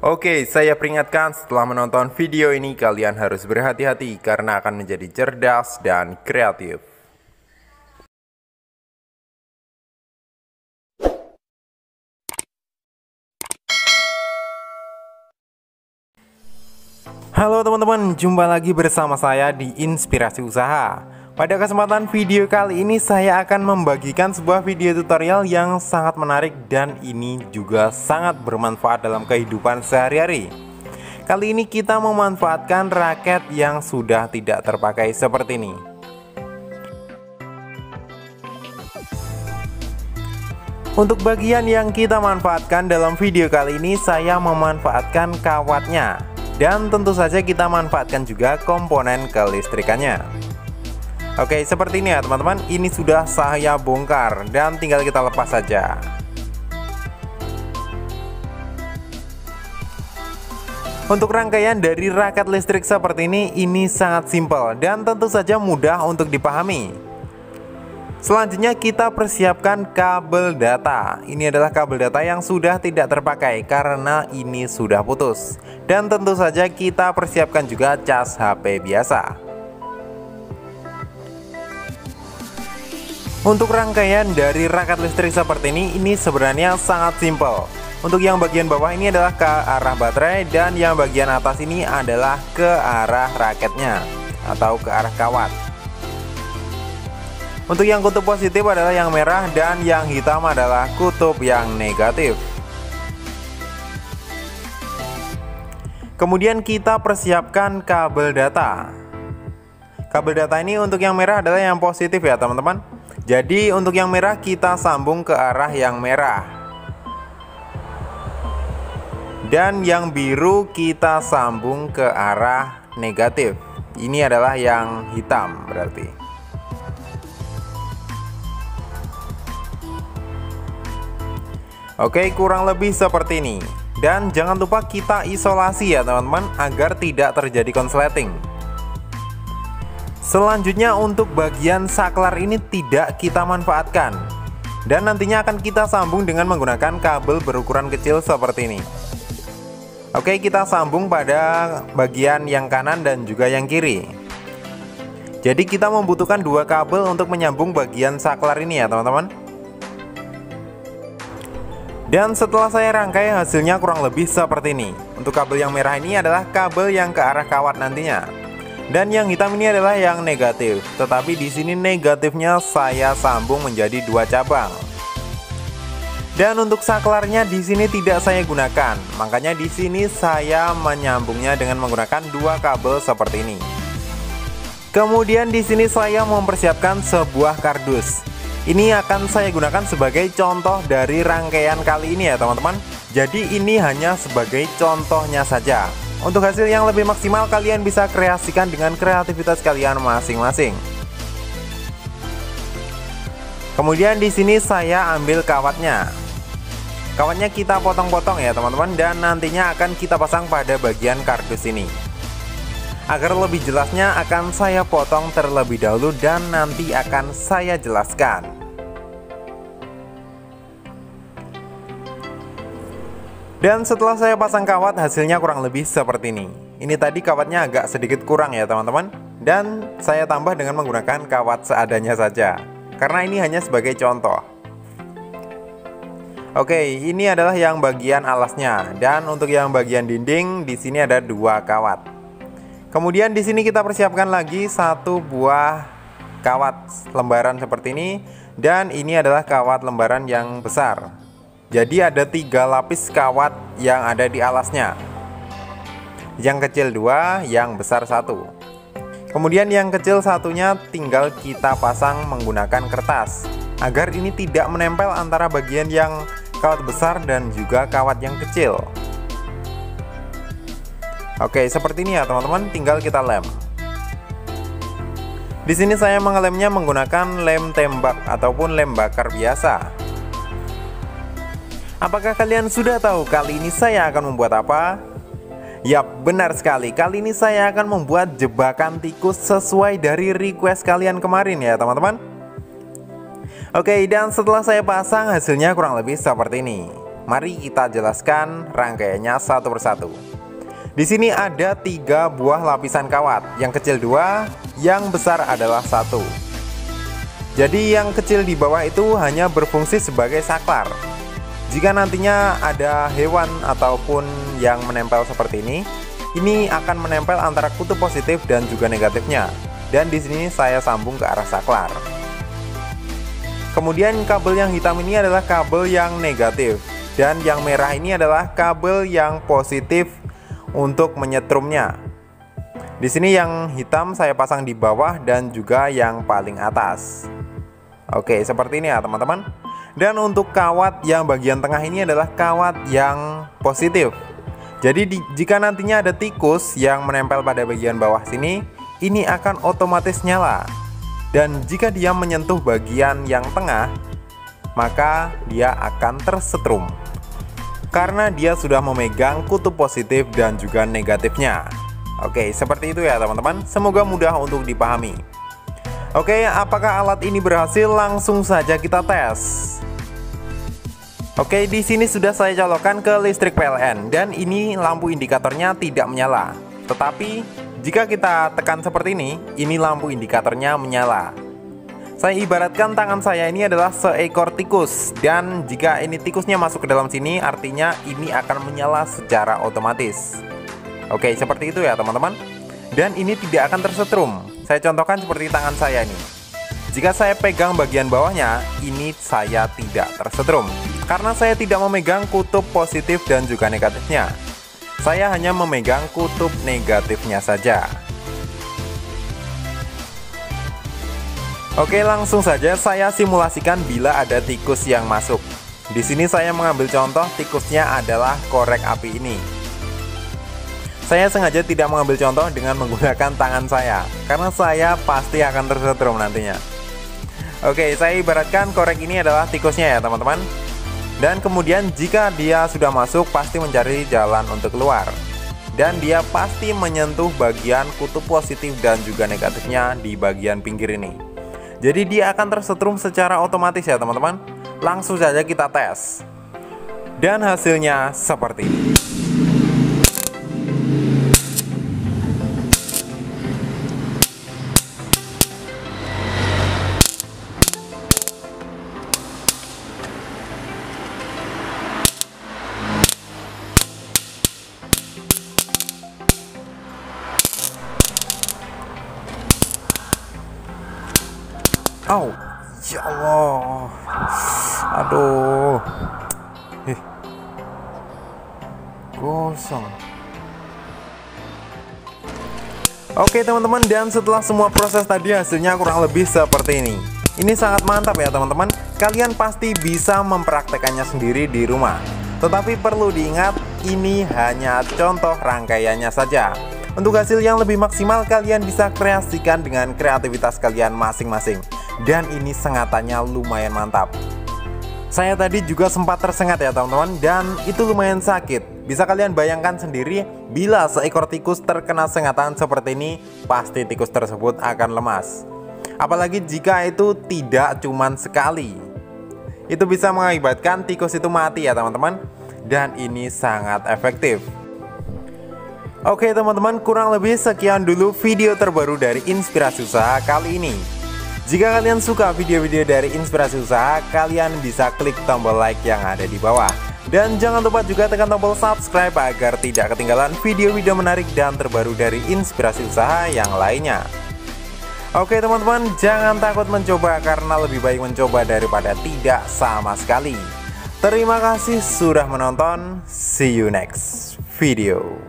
Oke, saya peringatkan setelah menonton video ini kalian harus berhati-hati karena akan menjadi cerdas dan kreatif. Halo teman-teman, jumpa lagi bersama saya di Inspirasi Usaha. Pada kesempatan video kali ini saya akan membagikan sebuah video tutorial yang sangat menarik dan ini juga sangat bermanfaat dalam kehidupan sehari-hari. Kali ini kita memanfaatkan raket yang sudah tidak terpakai seperti ini. Untuk bagian yang kita manfaatkan dalam video kali ini saya memanfaatkan kawatnya. Dan tentu saja kita manfaatkan juga komponen kelistrikannya. Oke, seperti ini ya teman-teman. Ini sudah saya bongkar dan tinggal kita lepas saja. Untuk rangkaian dari raket listrik seperti ini sangat simpel dan tentu saja mudah untuk dipahami. Selanjutnya kita persiapkan kabel data. Ini adalah kabel data yang sudah tidak terpakai karena ini sudah putus. Dan tentu saja kita persiapkan juga cas HP biasa. Untuk rangkaian dari raket listrik seperti ini sebenarnya sangat simpel. Untuk yang bagian bawah ini adalah ke arah baterai dan yang bagian atas ini adalah ke arah raketnya atau ke arah kawat. Untuk yang kutub positif adalah yang merah dan yang hitam adalah kutub yang negatif. Kemudian kita persiapkan kabel data. Kabel data ini untuk yang merah adalah yang positif ya teman-teman. Jadi untuk yang merah kita sambung ke arah yang merah. Dan yang biru kita sambung ke arah negatif. Ini adalah yang hitam berarti. Oke, kurang lebih seperti ini. Dan jangan lupa kita isolasi ya teman-teman agar tidak terjadi konsleting. Selanjutnya untuk bagian saklar ini tidak kita manfaatkan. Dan nantinya akan kita sambung dengan menggunakan kabel berukuran kecil seperti ini. Oke, kita sambung pada bagian yang kanan dan juga yang kiri. Jadi kita membutuhkan dua kabel untuk menyambung bagian saklar ini ya teman-teman. Dan setelah saya rangkai hasilnya kurang lebih seperti ini. Untuk kabel yang merah ini adalah kabel yang ke arah kawat nantinya. Dan yang hitam ini adalah yang negatif. Tetapi di sini negatifnya saya sambung menjadi dua cabang. Dan untuk saklarnya di sini tidak saya gunakan. Makanya di sini saya menyambungnya dengan menggunakan dua kabel seperti ini. Kemudian di sini saya mempersiapkan sebuah kardus. Ini akan saya gunakan sebagai contoh dari rangkaian kali ini ya teman-teman. Jadi ini hanya sebagai contohnya saja. Untuk hasil yang lebih maksimal kalian bisa kreasikan dengan kreativitas kalian masing-masing. Kemudian di sini saya ambil kawatnya. Kawatnya kita potong-potong ya teman-teman dan nantinya akan kita pasang pada bagian kardus ini. Agar lebih jelasnya akan saya potong terlebih dahulu dan nanti akan saya jelaskan. Dan setelah saya pasang kawat hasilnya kurang lebih seperti ini. Ini tadi kawatnya agak sedikit kurang ya teman-teman. Dan saya tambah dengan menggunakan kawat seadanya saja. Karena ini hanya sebagai contoh. Oke, ini adalah yang bagian alasnya. Dan untuk yang bagian dinding di sini ada dua kawat. Kemudian di sini kita persiapkan lagi satu buah kawat lembaran seperti ini. Dan ini adalah kawat lembaran yang besar. Jadi ada 3 lapis kawat yang ada di alasnya. Yang kecil 2, yang besar 1. Kemudian yang kecil satunya tinggal kita pasang menggunakan kertas agar ini tidak menempel antara bagian yang kawat besar dan juga kawat yang kecil. Oke, seperti ini ya teman-teman, tinggal kita lem. Di sini saya mengelemnya menggunakan lem tembak ataupun lem bakar biasa. Apakah kalian sudah tahu kali ini saya akan membuat apa? Yap, benar sekali. Kali ini saya akan membuat jebakan tikus sesuai dari request kalian kemarin ya teman-teman. Oke, dan setelah saya pasang hasilnya kurang lebih seperti ini. Mari kita jelaskan rangkaiannya satu persatu. Di sini ada 3 buah lapisan kawat, yang kecil 2, yang besar adalah 1. Jadi yang kecil di bawah itu hanya berfungsi sebagai saklar. Jika nantinya ada hewan ataupun yang menempel seperti ini akan menempel antara kutub positif dan juga negatifnya. Dan di sini saya sambung ke arah saklar. Kemudian kabel yang hitam ini adalah kabel yang negatif, dan yang merah ini adalah kabel yang positif untuk menyetrumnya. Di sini yang hitam saya pasang di bawah dan juga yang paling atas. Oke, seperti ini ya teman-teman. Dan untuk kawat yang bagian tengah ini adalah kawat yang positif. Jadi jika nantinya ada tikus yang menempel pada bagian bawah sini, ini akan otomatis nyala. Dan jika dia menyentuh bagian yang tengah, maka dia akan tersetrum, karena dia sudah memegang kutub positif dan juga negatifnya. Oke, seperti itu ya teman-teman. Semoga mudah untuk dipahami. Oke, apakah alat ini berhasil? Langsung saja kita tes. Oke, di sini sudah saya colokkan ke listrik PLN, dan ini lampu indikatornya tidak menyala. Tetapi jika kita tekan seperti ini lampu indikatornya menyala. Saya ibaratkan tangan saya ini adalah seekor tikus, dan jika ini tikusnya masuk ke dalam sini, artinya ini akan menyala secara otomatis. Oke, seperti itu ya teman-teman. Dan ini tidak akan tersetrum. Saya contohkan seperti tangan saya ini. Jika saya pegang bagian bawahnya, ini saya tidak tersetrum, karena saya tidak memegang kutub positif dan juga negatifnya. Saya hanya memegang kutub negatifnya saja. Oke, langsung saja saya simulasikan bila ada tikus yang masuk. Di sini saya mengambil contoh tikusnya adalah korek api ini. Saya sengaja tidak mengambil contoh dengan menggunakan tangan saya, karena saya pasti akan tersetrum nantinya. Oke, saya ibaratkan korek ini adalah tikusnya ya teman-teman. Dan kemudian jika dia sudah masuk, pasti mencari jalan untuk keluar. Dan dia pasti menyentuh bagian kutub positif dan juga negatifnya di bagian pinggir ini. Jadi dia akan tersetrum secara otomatis ya teman-teman. Langsung saja kita tes. Dan hasilnya seperti ini. Oh, ya Allah. Aduh. Kosong. Oke teman-teman, dan setelah semua proses tadi hasilnya kurang lebih seperti ini. Ini sangat mantap ya teman-teman. Kalian pasti bisa mempraktekannya sendiri di rumah. Tetapi perlu diingat, ini hanya contoh rangkaiannya saja. Untuk hasil yang lebih maksimal, kalian bisa kreasikan dengan kreativitas kalian masing-masing. Dan ini sengatannya lumayan mantap. Saya tadi juga sempat tersengat ya teman-teman, dan itu lumayan sakit. Bisa kalian bayangkan sendiri, bila seekor tikus terkena sengatan seperti ini, pasti tikus tersebut akan lemas. Apalagi jika itu tidak cuman sekali. Itu bisa mengakibatkan tikus itu mati ya teman-teman. Dan ini sangat efektif. Oke teman-teman, kurang lebih sekian dulu video terbaru dari Inspirasi Usaha kali ini. Jika kalian suka video-video dari Inspirasi Usaha, kalian bisa klik tombol like yang ada di bawah. Dan jangan lupa juga tekan tombol subscribe agar tidak ketinggalan video-video menarik dan terbaru dari Inspirasi Usaha yang lainnya. Oke teman-teman, jangan takut mencoba, karena lebih baik mencoba daripada tidak sama sekali. Terima kasih sudah menonton. See you next video.